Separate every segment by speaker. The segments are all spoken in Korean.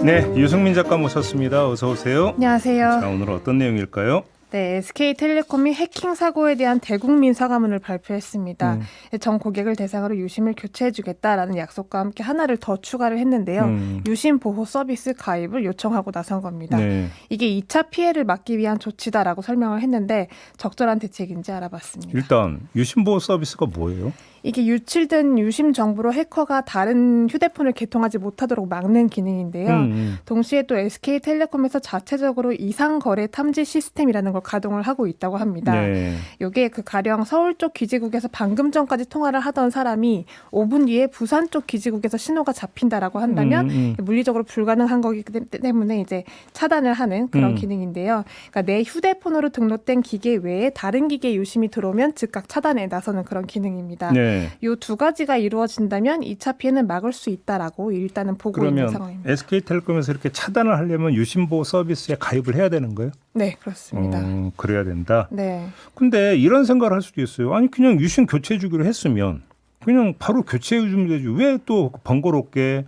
Speaker 1: 네, 유승민 작가 모셨습니다. 어서 오세요.
Speaker 2: 안녕하세요.
Speaker 1: 자, 오늘 어떤 내용일까요?
Speaker 2: 네, SK텔레콤이 해킹 사고에 대한 대국민 사과문을 발표했습니다. 전 고객을 대상으로 유심을 교체해주겠다라는 약속과 함께 하나를 더 추가를 했는데요. 유심 보호 서비스 가입을 요청하고 나선 겁니다.
Speaker 1: 네.
Speaker 2: 이게 2차 피해를 막기 위한 조치다라고 설명을 했는데 적절한 대책인지 알아봤습니다.
Speaker 1: 일단 유심보호 서비스가 뭐예요?
Speaker 2: 이게 유출된 유심 정보로 해커가 다른 휴대폰을 개통하지 못하도록 막는 기능인데요. 동시에 또 SK텔레콤에서 자체적으로 이상 거래 탐지 시스템이라는 걸 가동을 하고 있다고 합니다.
Speaker 1: 네.
Speaker 2: 이게 가령 서울 쪽 기지국에서 방금 전까지 통화를 하던 사람이 5분 뒤에 부산 쪽 기지국에서 신호가 잡힌다라고 한다면 물리적으로 불가능한 거기 때문에 이제 차단을 하는 그런 기능인데요. 그러니까 내 휴대폰으로 등록된 기계 외에 다른 기계 유심이 들어오면 즉각 차단에 나서는 그런 기능입니다.
Speaker 1: 네.
Speaker 2: 이 두 가지가 이루어진다면 2차 피해는 막을 수 있다라고 일단은 보고 있는
Speaker 1: 그러면
Speaker 2: 상황입니다.
Speaker 1: SK텔레콤에서 이렇게 차단을 하려면 유심보호 서비스에 가입을 해야 되는 거예요?
Speaker 2: 네, 그렇습니다.
Speaker 1: 그래야 된다.
Speaker 2: 네.
Speaker 1: 근데 이런 생각을 할 수도 있어요. 아니 그냥 유심 교체해 주기로 했으면 그냥 바로 교체해 주면 되지. 왜 또 번거롭게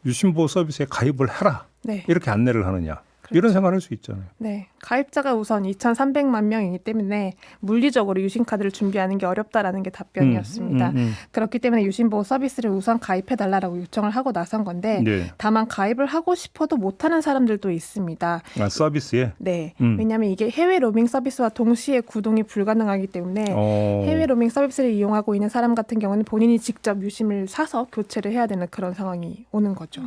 Speaker 1: 유심보호 서비스에 가입을 하라.
Speaker 2: 네.
Speaker 1: 이렇게 안내를 하느냐.
Speaker 2: 그렇죠.
Speaker 1: 이런 생각을 할 수 있잖아요.
Speaker 2: 네, 가입자가 우선 2,300만 명이기 때문에 물리적으로 유심카드를 준비하는 게 어렵다라는 게 답변이었습니다. 그렇기 때문에 유심보호 서비스를 우선 가입해달라고 요청을 하고 나선 건데
Speaker 1: 네.
Speaker 2: 다만 가입을 하고 싶어도 못하는 사람들도 있습니다.
Speaker 1: 아, 서비스에?
Speaker 2: 네, 왜냐하면 이게 해외 로밍 서비스와 동시에 구동이 불가능하기 때문에 해외 로밍 서비스를 이용하고 있는 사람 같은 경우는 본인이 직접 유심을 사서 교체를 해야 되는 그런 상황이 오는 거죠.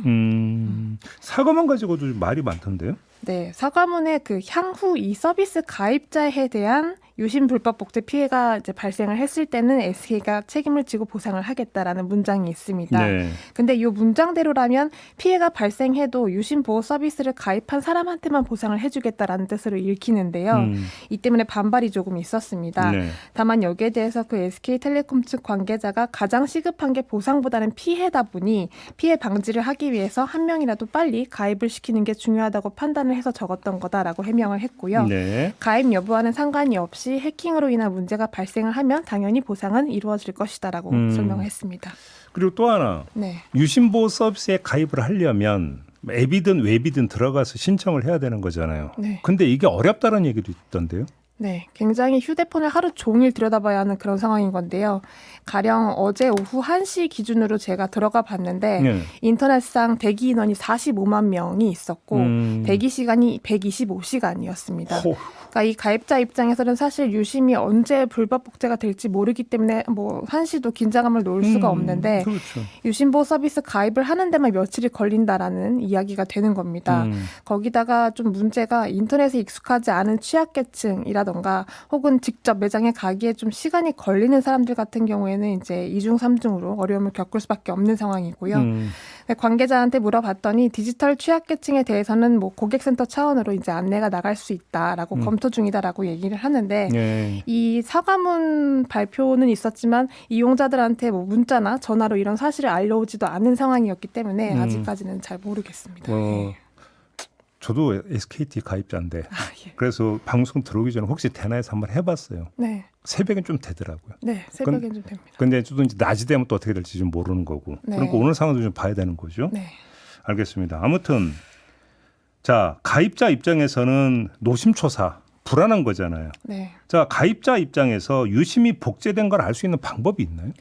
Speaker 1: 사과만 가지고도 말이 많던데요?
Speaker 2: 네, 사과문에 향후 이 서비스 가입자에 대한 유심 불법 복제 피해가 이제 발생을 했을 때는 SK가 책임을 지고 보상을 하겠다라는 문장이 있습니다.
Speaker 1: 네.
Speaker 2: 근데 이 문장대로라면 피해가 발생해도 유심 보호 서비스를 가입한 사람한테만 보상을 해주겠다라는 뜻으로 읽히는데요. 이 때문에 반발이 조금 있었습니다.
Speaker 1: 네.
Speaker 2: 다만 여기에 대해서 SK텔레콤 측 관계자가 가장 시급한 게 보상보다는 피해다 보니 피해 방지를 하기 위해서 한 명이라도 빨리 가입을 시키는 게 중요하다고 판단을 해서 적었던 거다라고 해명을 했고요.
Speaker 1: 네.
Speaker 2: 가입 여부와는 상관이 없이 해킹으로 인한 문제가 발생을 하면 당연히 보상은 이루어질 것이다라고 설명을 했습니다.
Speaker 1: 그리고 또 하나
Speaker 2: 네.
Speaker 1: 유심보호 서비스에 가입을 하려면 앱이든 웹이든 들어가서 신청을 해야 되는 거잖아요.
Speaker 2: 네.
Speaker 1: 근데 이게 어렵다는 얘기도 있던데요.
Speaker 2: 네, 굉장히 휴대폰을 하루 종일 들여다봐야 하는 그런 상황인 건데요. 가령 어제 오후 1시 기준으로 제가 들어가 봤는데
Speaker 1: 네.
Speaker 2: 인터넷상 대기 인원이 45만 명이 있었고 대기 시간이 125시간이었습니다. 그러니까 이 가입자 입장에서는 사실 유심이 언제 불법 복제가 될지 모르기 때문에 뭐 한시도 긴장감을 놓을 수가 없는데
Speaker 1: 그렇죠.
Speaker 2: 유심보호 서비스 가입을 하는 데만 며칠이 걸린다라는 이야기가 되는 겁니다. 거기다가 좀 문제가 인터넷에 익숙하지 않은 취약계층이라던가 혹은 직접 매장에 가기에 좀 시간이 걸리는 사람들 같은 경우에는 이제 2중, 3중으로 어려움을 겪을 수밖에 없는 상황이고요. 관계자한테 물어봤더니 디지털 취약계층에 대해서는 뭐 고객센터 차원으로 이제 안내가 나갈 수 있다라고 검토 중이다라고 얘기를 하는데
Speaker 1: 네.
Speaker 2: 이 사과문 발표는 있었지만 이용자들한테 뭐 문자나 전화로 이런 사실을 알려오지도 않은 상황이었기 때문에 아직까지는 잘 모르겠습니다.
Speaker 1: 저도 SKT 가입자인데
Speaker 2: 예.
Speaker 1: 그래서 방송 들어오기 전에 혹시 되나해서 한번 해봤어요.
Speaker 2: 네,
Speaker 1: 새벽엔 좀 되더라고요.
Speaker 2: 네, 새벽엔 좀 됩니다.
Speaker 1: 근데 또 이제 낮이 되면 또 어떻게 될지 좀 모르는 거고.
Speaker 2: 네.
Speaker 1: 그러니까 오늘 상황도 좀 봐야 되는 거죠.
Speaker 2: 네,
Speaker 1: 알겠습니다. 아무튼 자 가입자 입장에서는 노심초사 불안한 거잖아요.
Speaker 2: 네.
Speaker 1: 자 가입자 입장에서 유심이 복제된 걸 알 수 있는 방법이 있나요?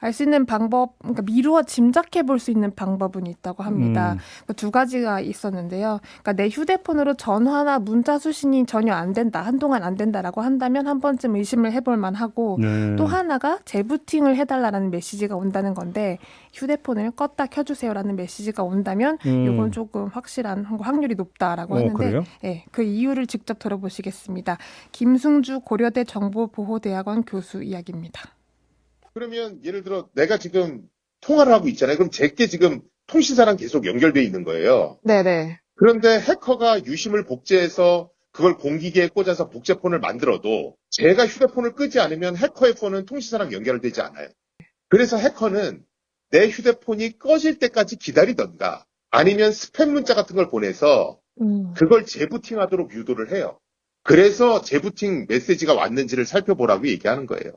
Speaker 2: 알 수 있는 방법, 그러니까 미루어 짐작해 볼 수 있는 방법은 있다고 합니다. 두 가지가 있었는데요. 그러니까 내 휴대폰으로 전화나 문자 수신이 전혀 안 된다, 한동안 안 된다라고 한다면 한 번쯤 의심을 해볼 만하고 또 하나가 재부팅을 해달라는 메시지가 온다는 건데 휴대폰을 껐다 켜주세요라는 메시지가 온다면 이건 조금 확실한 확률이 높다라고 하는데
Speaker 1: 그래요?
Speaker 2: 네, 그 이유를 직접 들어보시겠습니다. 김승주 고려대 정보보호대학원 교수 이야기입니다.
Speaker 3: 그러면 예를 들어 내가 지금 통화를 하고 있잖아요. 그럼 제게 지금 통신사랑 계속 연결돼 있는 거예요.
Speaker 2: 네네.
Speaker 3: 그런데 해커가 유심을 복제해서 그걸 공기계에 꽂아서 복제폰을 만들어도 제가 휴대폰을 끄지 않으면 해커의 폰은 통신사랑 연결되지 않아요. 그래서 해커는 내 휴대폰이 꺼질 때까지 기다리던가 아니면 스팸 문자 같은 걸 보내서 그걸 재부팅하도록 유도를 해요. 그래서 재부팅 메시지가 왔는지를 살펴보라고 얘기하는 거예요.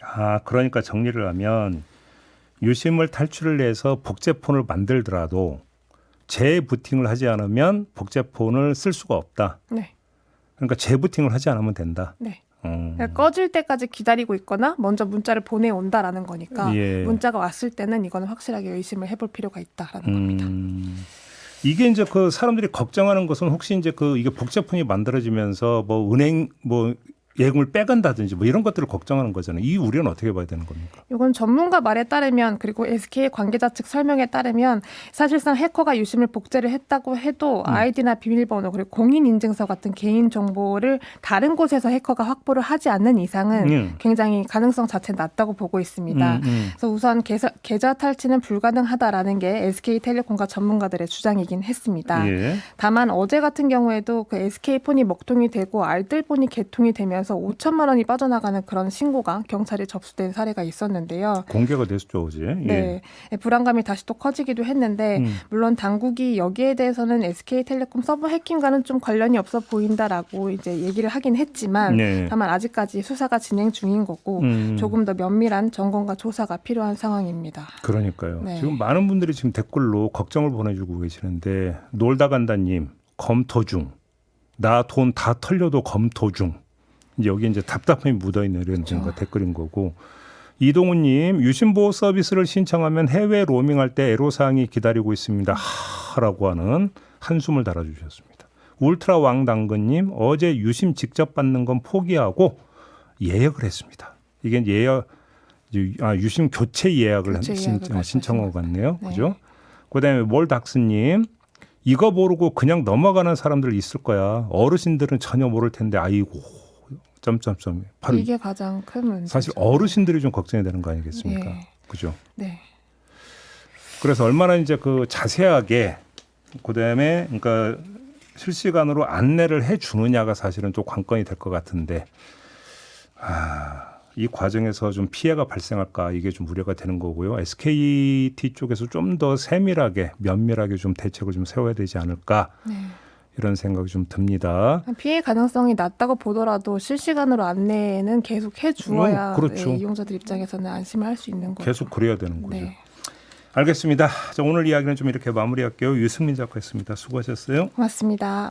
Speaker 1: 아, 그러니까 정리를 하면 유심을 탈출을 해서 복제폰을 만들더라도 재부팅을 하지 않으면 복제폰을 쓸 수가 없다.
Speaker 2: 네.
Speaker 1: 그러니까 재부팅을 하지 않으면 된다.
Speaker 2: 네. 그러니까 꺼질 때까지 기다리고 있거나 먼저 문자를 보내온다라는 거니까
Speaker 1: 예.
Speaker 2: 문자가 왔을 때는 이거는 확실하게 의심을 해볼 필요가 있다라는 겁니다.
Speaker 1: 이게 이제 그 사람들이 걱정하는 것은 혹시 이제 그 이게 복제폰이 만들어지면서 뭐 은행 뭐 예금을 빼간다든지 뭐 이런 것들을 걱정하는 거잖아요. 이 우려는 어떻게 봐야 되는 겁니까?
Speaker 2: 이건 전문가 말에 따르면 그리고 SK 관계자 측 설명에 따르면 사실상 해커가 유심을 복제를 했다고 해도 아이디나 비밀번호 그리고 공인인증서 같은 개인 정보를 다른 곳에서 해커가 확보를 하지 않는 이상은 굉장히 가능성 자체는 낮다고 보고 있습니다. 그래서 우선 계좌 탈취는 불가능하다라는 게 SK텔레콤과 전문가들의 주장이긴 했습니다.
Speaker 1: 예.
Speaker 2: 다만 어제 같은 경우에도 그 SK폰이 먹통이 되고 알뜰폰이 개통이 되면서 5천만 원이 빠져나가는 그런 신고가 경찰에 접수된 사례가 있었는데요.
Speaker 1: 공개가 됐죠 어제.
Speaker 2: 네, 불안감이 다시 또 커지기도 했는데 물론 당국이 여기에 대해서는 SK텔레콤 서버 해킹과는 좀 관련이 없어 보인다라고 이제 얘기를 하긴 했지만
Speaker 1: 네.
Speaker 2: 다만 아직까지 수사가 진행 중인 거고 조금 더 면밀한 점검과 조사가 필요한 상황입니다.
Speaker 1: 그러니까요.
Speaker 2: 네.
Speaker 1: 지금 많은 분들이 지금 댓글로 걱정을 보내주고 계시는데 놀다 간다님 검토 중. 나 돈 다 털려도 검토 중. 이제 여기 이제 답답함이 묻어있는 이런 댓글인 거고. 이동훈님 유심보호 서비스를 신청하면 해외 로밍할 때 애로사항이 기다리고 있습니다. 하라고 하는 한숨을 달아주셨습니다. 울트라 왕당근님 어제 유심 직접 받는 건 포기하고 예약을 했습니다. 이게 유심 교체 예약을 신청한 것 같네요.
Speaker 2: 네.
Speaker 1: 그죠? 그다음에 몰닥스님 이거 모르고 그냥 넘어가는 사람들 있을 거야. 어르신들은 전혀 모를 텐데 아이고. 점점점. 바로
Speaker 2: 이게 가장 큰 문제죠.
Speaker 1: 사실 어르신들이 좀 걱정이 되는 거 아니겠습니까?
Speaker 2: 예.
Speaker 1: 그죠?
Speaker 2: 네.
Speaker 1: 그래서 얼마나 이제 그 자세하게 그다음에 그러니까 실시간으로 안내를 해 주느냐가 사실은 좀 관건이 될 것 같은데 이 과정에서 좀 피해가 발생할까 이게 좀 우려가 되는 거고요. SKT 쪽에서 좀 더 세밀하게 면밀하게 좀 대책을 좀 세워야 되지 않을까.
Speaker 2: 네.
Speaker 1: 이런 생각이 좀 듭니다.
Speaker 2: 피해 가능성이 낮다고 보더라도 실시간으로 안내는 계속 해주어야
Speaker 1: 그렇죠.
Speaker 2: 이용자들 입장에서는 안심을 할 수 있는 거죠.
Speaker 1: 계속 그래야 되는 거죠.
Speaker 2: 네.
Speaker 1: 알겠습니다. 자, 오늘 이야기는 좀 이렇게 마무리할게요. 유승민 작가였습니다. 수고하셨어요.
Speaker 2: 고맙습니다.